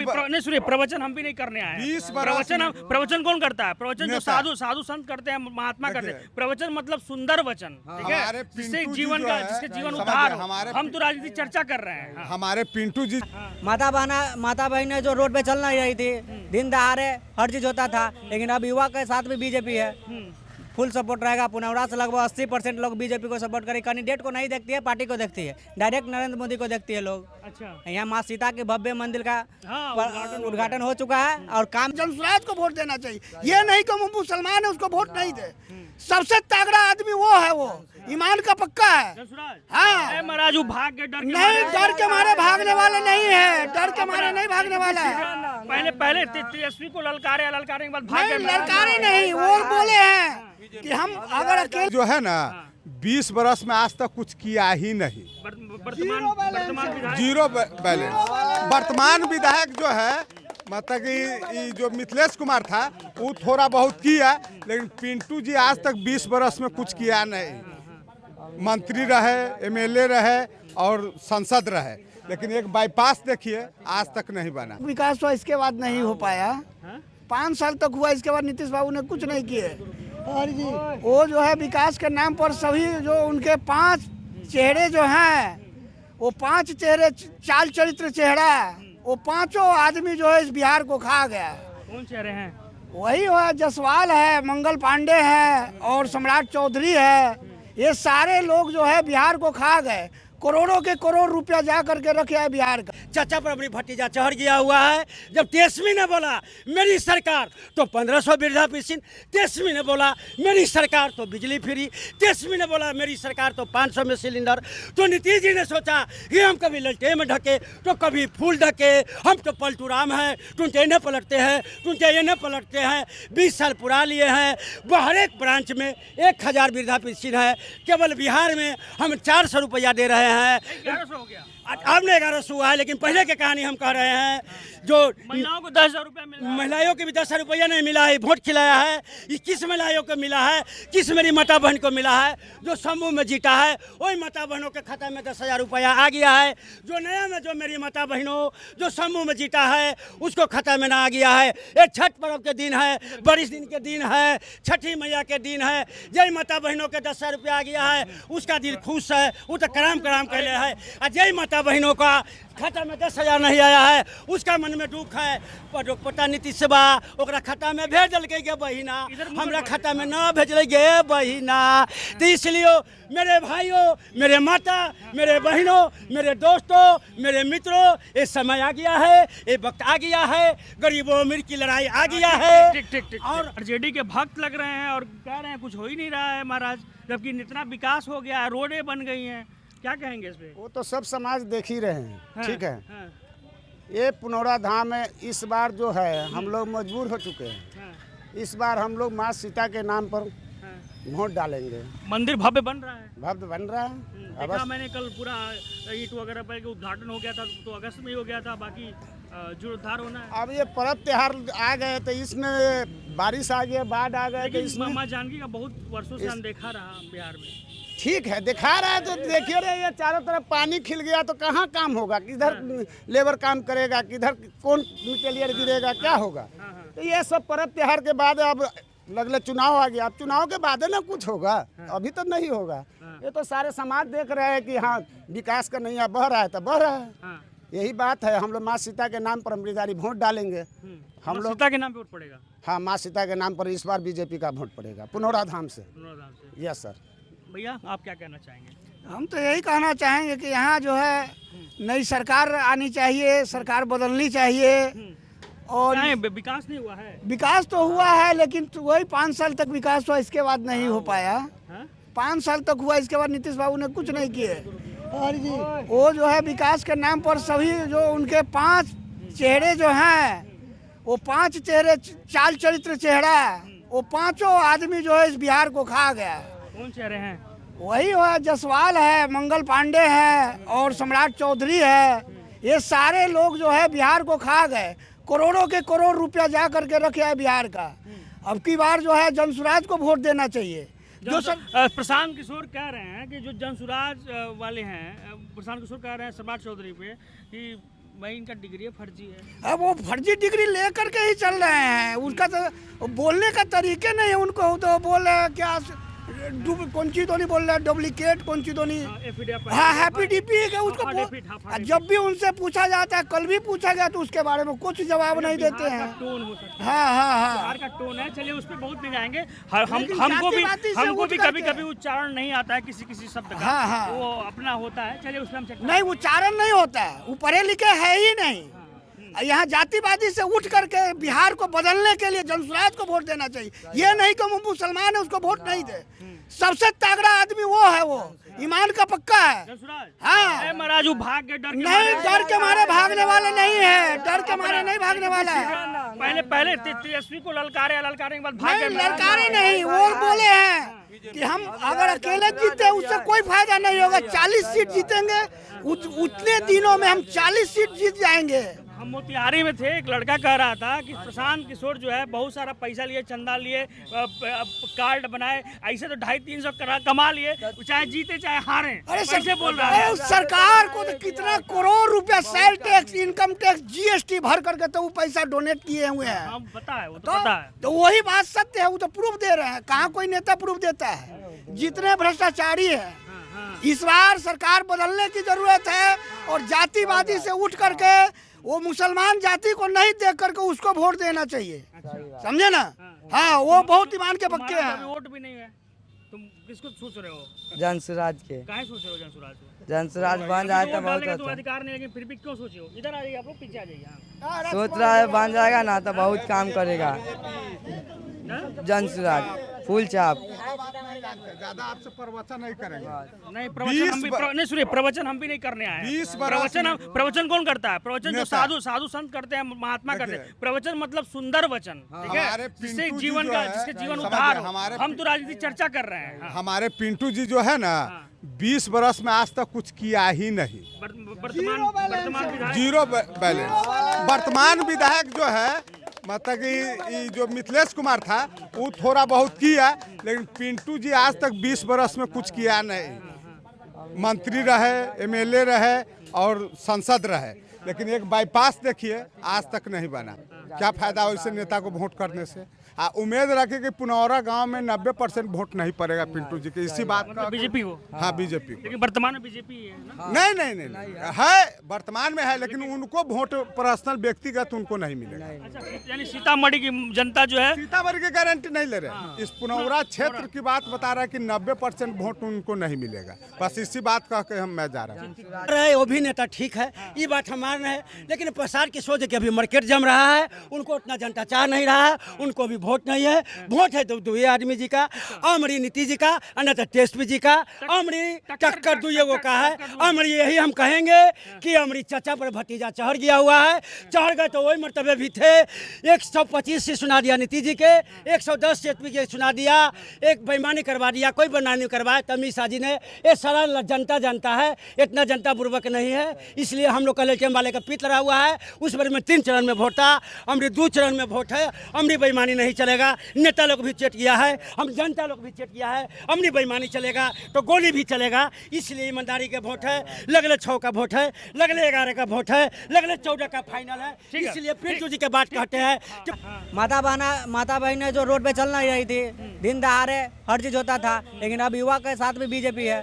नहीं सुनिए, प्रवचन हम भी नहीं करने आए हैं। प्रवचन कौन करता है? प्रवचन जो साधु संत करते हैं, महात्मा करते हैं। प्रवचन मतलब सुंदर वचन, ठीक है, जिससे जिसके जीवन उद्धार हो। हम तो राजनीति चर्चा कर रहे हैं। हमारे पिंटू जी, माता बहन जो रोड पे चल नहीं रही थी, दिन दहाड़े हर चीज होता था, लेकिन अब युवा के साथ भी बीजेपी है, फुल सपोर्ट रहेगा। पुनौरा से लगभग 80% लोग बीजेपी को सपोर्ट करें। कैंडिडेट को नहीं देखती है, पार्टी को देखती है, डायरेक्ट नरेंद्र मोदी को देखती है लोग। अच्छा, यहाँ माँ सीता के भव्य मंदिर का उद्घाटन हो चुका है और काम जनसुराज को वोट देना चाहिए। ये नहीं कि वो मुसलमान है उसको वोट नहीं दे। सबसे तगड़ा आदमी वो है, वो ईमान का पक्का है। हाँ महाराज, भाग के डर नहीं, डर के मारे भागने वाला नहीं है, डर के मारे नहीं भागने वाला है। पहले तेजस्वी को ललकारे के बाद भाग गए। ललकारे नहीं, वो बोले हैं कि हम अगर अकेले जो है ना 20 बरस में आज तक कुछ किया ही नहीं। वर्तमान जीरो बैलेंस। वर्तमान विधायक जो है, मतलब कि जो मिथिलेश कुमार था वो थोड़ा बहुत किया, लेकिन पिंटू जी आज तक 20 बरस में कुछ किया नहीं। मंत्री रहे, एमएलए रहे और सांसद रहे, लेकिन एक बाईपास देखिए आज तक नहीं बना। विकास तो इसके बाद नहीं हो पाया। 5 साल तक हुआ, इसके बाद नीतीश बाबू ने कुछ नहीं किए। और जी वो जो है विकास के नाम पर सभी जो उनके 5 चेहरे जो हैं, वो 5 चेहरे, चाल चरित्र चेहरा, वो 5 आदमी जो है इस बिहार को खा गया। कौन चेहरे हैं? वही है, जसवाल है, मंगल पांडे है और सम्राट चौधरी है। ये सारे लोग जो है बिहार को खा गए। करोड़ों के करोड़ रुपया जा करके रखे है बिहार का। चाचा पर अपनी भतीजा चढ़ गया हुआ है। जब तेजस्वी ने बोला मेरी सरकार तो 1500 वृद्धा पेंशन, तेजस्वी ने बोला मेरी सरकार तो बिजली फ्री, तेजस्वी ने बोला मेरी सरकार तो 500 में सिलेंडर। तो नीतीश जी ने सोचा कि हम कभी ललटे में ढके तो कभी फूल ढके, हम तो पलटू राम हैं, टूंटे न पलटते हैं, टूंटे न पलटते हैं। 20 साल पुरा लिए हैं। हर एक ब्रांच में 1000 वृद्धा पेंशन है। केवल बिहार में हम 400 रुपया दे रहे हैं। 1100 हो गया। अब ने 1100 हुआ है, लेकिन पहले की कहानी हम कह रहे हैं। जो महिलाओं को 10,000 रुपया मिला, महिलाओं को भी 10,000 रुपया नहीं मिला है। वोट खिलाया है, 21 महिलाओं को मिला है, किस मेरी माता बहन को मिला है। जो समूह में जीता है वही माता बहनों के खाता में 10,000 रुपया आ गया है। जो नया में जो मेरी माता बहनों जो समूह में जीता है उसको खाता में ना आ गया है। ये छठ पर्व के दिन है, बारिश दिन के दिन है, छठी मैया के दिन है। जय माता बहनों के 10,000 रुपया आ गया है, उसका दिल खुश है, वो तो कराम कहले है। और जय माता बहनों का खाता में 10,000 नहीं आया है, उसका मन में दुख है। पर पता नीतीश बा ओकरा खाता में भेज दिलके गे बहिना, हमरा खाता में ना भेजल गे बहिना। तो इसलिए मेरे भाइयों, मेरे माता, मेरे बहनों, मेरे दोस्तों, मेरे मित्रों, ये समय आ गया है, ये वक्त आ गया है, गरीबों अमीर की लड़ाई आ गया है। ठीक। और आरजेडी के भक्त लग रहे हैं और कह रहे हैं कुछ हो ही नहीं रहा है महाराज, जबकि इतना विकास हो गया है, रोडें बन गई हैं। क्या कहेंगे इस पे? वो तो सब समाज देख ही रहे हैं। हाँ, ठीक है। हाँ, ये पुनौरा धाम में इस बार जो है हम लोग मजबूर हो चुके हैं। हाँ, इस बार हम लोग माँ सीता के नाम पर हाँ। वोट डालेंगे। मंदिर भव्य बन रहा है। भव्य बन रहा है। देखा मैंने कल पूरा ईंट वगैरह पर के उद्घाटन हो गया था, तो अगस्त में ही हो गया था, बाकी जीर्णोद्धार होना है। अब ये पर्व त्योहार आ गए तो इसमें बारिश आ गया, बाढ़ आ गए तो लेकिन इसमें मामा जानकी का बहुत वर्षों से अनदेखा रहा बिहार में। ठीक है, दिखा रहा है तो देखिए रहे, ये चारों तरफ पानी खिल गया तो कहाँ काम होगा, किधर लेबर काम करेगा, किधर कौन मिटेलियर गिरेगा, क्या होगा। तो ये सब पर्व त्योहार के बाद अब लगले चुनाव आ गया। अब चुनाव के बाद ना कुछ होगा, अभी तो नहीं होगा। ये तो सारे समाज देख रहे हैं कि हाँ विकास का नैया बह रहा है तो बह रहा है। यही बात है। हम लोग माँ सीता के नाम पर अमृतधारी वोट डालेंगे। हम लोग सीता के नाम पे वोट पड़ेगा। हाँ, माँ सीता के नाम पर इस बार बीजेपी का वोट पड़ेगा पुनौरा धाम से। Yes sir. भैया आप क्या कहना चाहेंगे? हम तो यही कहना चाहेंगे कि यहाँ जो है नई सरकार आनी चाहिए, सरकार बदलनी चाहिए। और विकास नहीं हुआ है। विकास तो हुआ है, लेकिन वही 5 साल तक विकास हुआ, इसके बाद नहीं हो पाया। 5 साल तक हुआ, इसके बाद नीतीश बाबू ने कुछ नहीं किए। और जी वो जो है विकास के नाम पर सभी जो उनके 5 चेहरे जो हैं, वो 5 चेहरे, चाल चरित्र चेहरा, वो 5 आदमी जो है इस बिहार को खा गया। कौन चेहरे हैं? वही है, जसवाल है, मंगल पांडे है और सम्राट चौधरी है। ये सारे लोग जो है बिहार को खा गए। करोड़ों के करोड़ रुपया जा करके रखे है बिहार का। अब की बार जो है जनसुराज को वोट देना चाहिए। जो प्रशांत किशोर कह रहे हैं कि जो जनसुराज वाले हैं, प्रशांत किशोर कह रहे हैं सम्राट चौधरी पे कि भाई इनका डिग्री फर्जी है। अब वो फर्जी डिग्री लेकर के ही चल रहे हैं, उनका तो बोलने का तरीके नहीं है उनको, तो बोल रहे हैं क्या कौन चीज तो नहीं बोल रहे, डुप्लीकेट कौन चीज तो नहीं, हाँ हैप्पी डीपी है उसको। जब भी उनसे पूछा जाता है, कल भी पूछा गया तो उसके बारे में कुछ जवाब नहीं देते हैं। टोन हो सकता है, हाँ हाँ हाँ, बिहार का टोन है। चलिए उस पर बहुत नहीं जाएंगे। हमको भी कभी उच्चारण नहीं आता है किसी किसी शब्द का। हाँ, हाँ। वो अपना होता है। चलिए उसमें हम नहीं उच्चारण नहीं होता है, वो पढ़े लिखे है ही नहीं। यहाँ जातिवादी से उठ करके बिहार को बदलने के लिए जनसुराज को वोट देना चाहिए। ये नहीं कि वो मुसलमान है उसको वोट नहीं दे। सबसे तगड़ा आदमी वो है, वो ईमान का पक्का है। हाँ महाराज भाग के डर नहीं, डर के मारे भागने वाला नहीं है, डर के मारे नहीं भागने वाला है। पहले तेजस्वी को ललकारे के बाद भाग नहीं ललकारे नहीं, वो बोले हैं कि हम अगर अकेले जीते उससे कोई फायदा नहीं होगा, 40 सीट जीतेंगे, उतने दिनों में हम 40 सीट जीत जाएंगे। हम मोतिहारी में थे, एक लड़का कह रहा था कि प्रशांत किशोर जो है बहुत सारा पैसा लिए, चंदा लिए, कार्ड बनाए, ऐसे तो 250-300 कमा लिए, चाहे जीते चाहे हारे। अरे बोल रहा है सरकार को तो कितना करोड़ रुपया sale tax, income tax, GST भर करके तो वो पैसा डोनेट किए हुए हैं। हम पता है, वो तो पता है। तो वही बात सत्य है, वो तो प्रूफ दे रहे हैं। कहाँ कोई नेता प्रूफ देता है? जितने भ्रष्टाचारी है, इस बार सरकार बदलने की जरूरत है और जातिवादी से उठ करके वो मुसलमान जाति को नहीं देख करके उसको वोट देना चाहिए, समझे ना? हाँ वो बहुत ईमान के पक्के हैं। वोट भी नहीं है, तुम किसको सोच रहे हो? जनसुराज के। काहे सोच रहे हो जनसुराज को? जनसुराज बन जाए तो बहुत अच्छा। अधिकार नहीं, लेकिन फिर भी क्यों सोचे हो? इधर आ जाइए आप लोग, पीछे आ जाइए। सोच रहा है बन जाएगा ना तो बहुत काम करेगा जनसुराज, फुल चाप। ज्यादा आपसे प्रवचन नहीं करेंगे। नहीं प्रवचन हम भी नहीं सुनिए, प्रवचन हम भी नहीं करने आए हैं। प्रवचन कौन करता है? प्रवचन जो साधु संत करते हैं, महात्मा करते हैं। प्रवचन मतलब सुंदर वचन, ठीक है, जिससे जीवन का, जिसके जीवन उद्धार हो। हम तो राजनीति चर्चा कर रहे हैं। हमारे पिंटू जी जो है ना, 20 बरस में आज तक कुछ किया ही नहीं। वर्तमान जीरो बैलेंस। वर्तमान विधायक जो है, मतलब कि जो मिथिलेश कुमार था वो थोड़ा बहुत किया, लेकिन पिंटू जी आज तक 20 बरस में कुछ किया नहीं। मंत्री रहे, एमएलए रहे और सांसद रहे, लेकिन एक बाईपास देखिए आज तक नहीं बना। क्या फायदा वैसे नेता को वोट करने से? उम्मीद रखे कि पुनौरा गांव में 90% वोट नहीं पड़ेगा पिंटू जी के, इसी बात का। बीजेपी हो? हाँ बीजेपी। लेकिन वर्तमान में बीजेपी है ना? नहीं है, वर्तमान में है, लेकिन उनको वोट पर्सनल व्यक्तिगत उनको नहीं मिलेगा। अच्छा, यानी सीतामढ़ी की जनता जो है, सीतामढ़ी की गारंटी नहीं ले रहे। इस पुनौरा क्षेत्र की बात बता रहा है कि 90% वोट उनको नहीं मिलेगा। बस इसी बात कह के मैं जा रहा हूँ। वो भी नेता ठीक है, ये बात हमारा है, लेकिन प्रसाद की सोच के अभी मार्केट जम रहा है, उनको उतना जनता चाह नहीं रहा है, उनको भी वोट नहीं है। वोट है तो दुए आदमी जी का, अमरी नीतीश जी का, अन्यथा तेजस्वी जी का, अमरी टक्कर दुए वो का है। अमरी यही हम कहेंगे कि अमरी चाचा पर भतीजा चढ़ गया हुआ है। चढ़ गए तो वही मर्तबे भी थे। 125 से सुना दिया नीतीश जी के, 110 से के सुना दिया, एक बेईमानी करवा दिया, कोई बेईमानी करवाया तमीज साजी ने। ये सारा जनता जानता है, इतना जनता बुर्बक नहीं है। इसलिए हम लोग कल वाले का पीत लगा हुआ है। उस बारे में 3 चरण में वोट था, अमरी 2 चरण में वोट है। अमरी बेईमानी नहीं चलेगा, नेता लोग भी चेट किया है, हम जनता लोग भी चेट किया है। अमरी बेईमानी चलेगा तो गोली भी चलेगा। इसलिए ईमानदारी के वोट है, लगले 6 का वोट है, लगले 11 का वोट है, लगले 14 का फाइनल है। इसलिए पिंटू जी के बात कहते हैं। माता बहन जो रोड पे चल नहीं रही थी, दिन दहाड़े हर चीज होता था, लेकिन अब युवा के साथ भी बीजेपी है,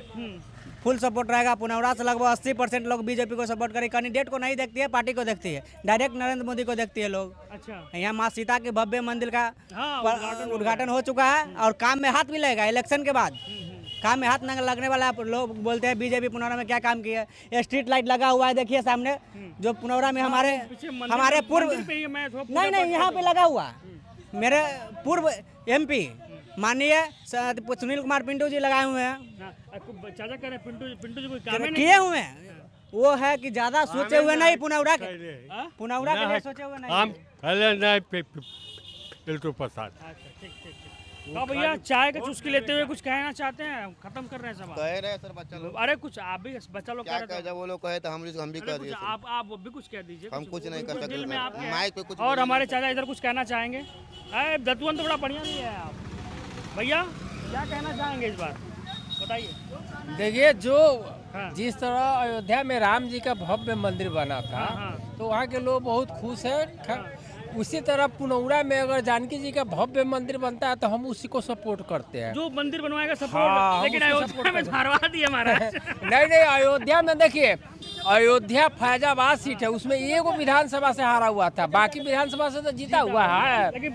फुल सपोर्ट रहेगा। पुनौरा से लगभग 80% लोग बीजेपी को सपोर्ट करें। कैंडिडेट को नहीं देखती है, पार्टी को देखती है, डायरेक्ट नरेंद्र मोदी को देखती है लोग। अच्छा, यहाँ माँ सीता के भव्य मंदिर का उद्घाटन हो चुका है और काम में हाथ मिलेगा। इलेक्शन के बाद काम में हाथ लगने वाला है। लोग बोलते हैं बीजेपी पुनौरा में क्या काम किया है। स्ट्रीट लाइट लगा हुआ है, देखिए सामने, जो पुनौरा में हमारे पूर्व नहीं यहाँ पे लगा हुआ। मेरे पूर्व MP माननीय सुनील कुमार पिंटू जी लगाए हुए हैं। चाचा कह रहे हैं पिंटू जी कोई काम नहीं किए हुए हैं। वो है कि ज्यादा सोचे हुए नहीं, पुनौरा के लिए सोचे हुए नहीं। पिंटू प्रसाद। तो भैया चाय का चुस्की लेते हुए कुछ कहना चाहते हैं? खत्म कर रहे हैं सब? कह रहे हैं सर बच्चा लोग। अरे कुछ आप भी, बच्चा लोग क्या कहे, जब वो लोग कहे तो हम भी कह दिए। आप भी कुछ कह दीजिए। हम कुछ नहीं कर सकते में आपके माइक पे कुछ। और हमारे चाचा इधर कुछ कहना चाहेंगे? अरे दतुअन तो बड़ा बढ़िया नहीं है। आप भैया क्या कहना चाहेंगे इस बार, बताइए। देखिए, जो जिस तरह अयोध्या में राम जी का भव्य मंदिर बना था, तो वहाँ के लोग बहुत खुश है। उसी तरह पुनौरा में अगर जानकी जी का भव्य मंदिर बनता है तो हम उसी को सपोर्ट करते हैं। जो मंदिर बनवाएगा सपोर्ट, हाँ, लेकिन अयोध्या में धारवाड़ दिया महाराज। नहीं अयोध्या में देखिए, अयोध्या फैजाबाद सीट है, उसमें एगो विधानसभा से हारा हुआ था, बाकी विधानसभा से तो जीता हुआ है। लेकिन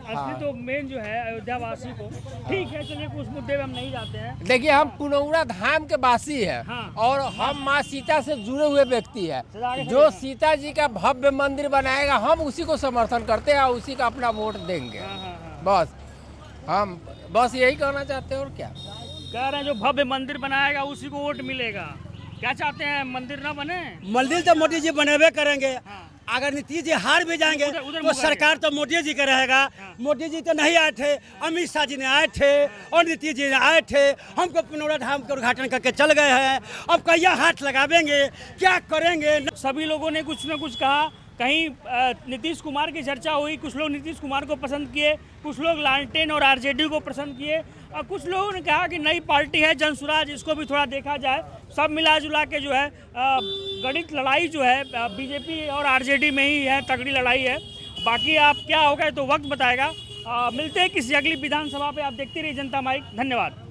असली तो मेन जो है अयोध्या वासी को, ठीक है चलिए उस मुद्दे में हम नहीं जाते हैं। देखिए हम पुनौरा धाम के वासी है। हाँ। और हम माँ सीता से जुड़े हुए व्यक्ति है। जो सीता जी का भव्य मंदिर बनाएगा हम उसी को समर्थन करते हैं और उसी का अपना वोट देंगे। बस हम बस यही कहना चाहते हैं। और क्या कह रहे हैं, जो भव्य मंदिर बनाएगा उसी को वोट मिलेगा। क्या चाहते हैं, मंदिर ना बने? मंदिर तो मोदी जी बनेबे करेंगे। अगर नीतीश जी हार भी जाएंगे उधर तो सरकार तो मोदी जी का रहेगा। मोदी जी तो नहीं आए थे, अमित शाह जी ने आए थे और नीतीश जी ने आए थे, हमको पुनौरा धाम का उद्घाटन करके चल गए हैं। अब कहिया हाथ लगावेंगे, क्या करेंगे? सभी लोगों ने कुछ न कुछ कहा। कहीं नीतीश कुमार की चर्चा हुई, कुछ लोग नीतीश कुमार को पसंद किए, कुछ लोग लालटेन और आरजेडी को पसंद किए, और कुछ लोगों ने कहा कि नई पार्टी है जनसुराज, इसको भी थोड़ा देखा जाए। सब मिला जुला के जो है गणित लड़ाई जो है बीजेपी और आरजेडी में ही है, तगड़ी लड़ाई है। बाकी आप क्या होगा तो वक्त बताएगा। मिलते हैं किसी अगली विधानसभा पे। आप देखते रहिए जनता माइक। धन्यवाद।